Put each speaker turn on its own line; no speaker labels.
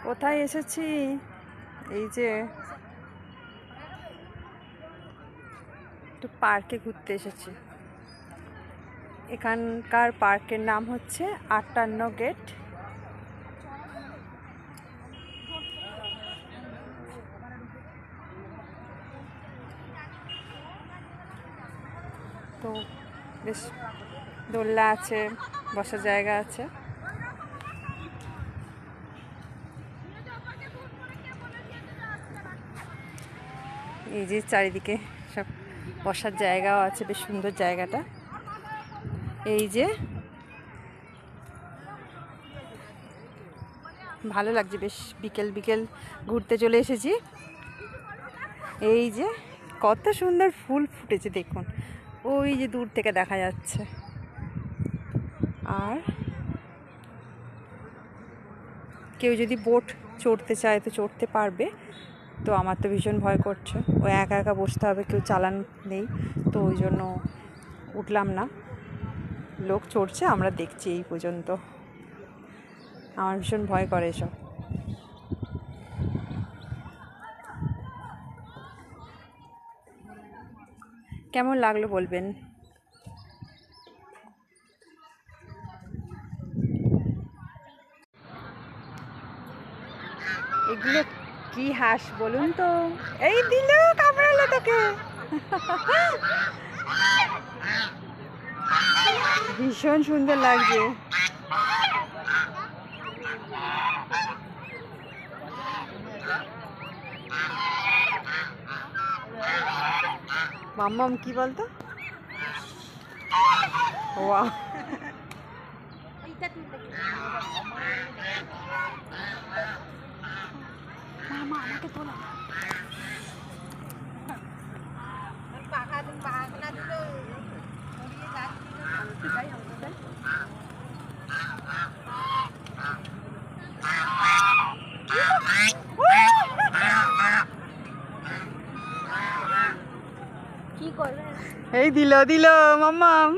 কোথায় এসেছি? এই যে একটু পার্কে ঘুরতে এসেছি। এখানকার পার্কের নাম হচ্ছে 58 গেট। তো বেশ দোলনা আছে, বসার জায়গা আছে। এই যে চারিদিকে সব বসার জায়গাও আছে, বেশ সুন্দর জায়গাটা। এই যে ভালো লাগছে, বেশ বিকেল বিকেল ঘুরতে চলে এসেছি। এই যে কত সুন্দর ফুল ফুটেছে দেখুন, ওই যে দূর থেকে দেখা যাচ্ছে। আর কেউ যদি বোট চড়তে চায় তো চড়তে পারবে। তো আমার তো ভীষণ ভয় করছে, ও একা একা বসতে হবে, কেউ চালান নেই, তো ওই জন্য উঠলাম না। লোক চড়ছে, আমরা দেখছি এই পর্যন্ত। আমার ভীষণ ভয় করে এসব। কেমন লাগলো বলবেন। এগুলো কি হাঁস বলুন তো? এই দিল, কামড়ালো তোকে। ভীষণ সুন্দর লাগছে। মাম্মাম কি বলতো? ওয়াও, মামা আমাকে তোলা। কি করবে? এই দিল মাম্মাম।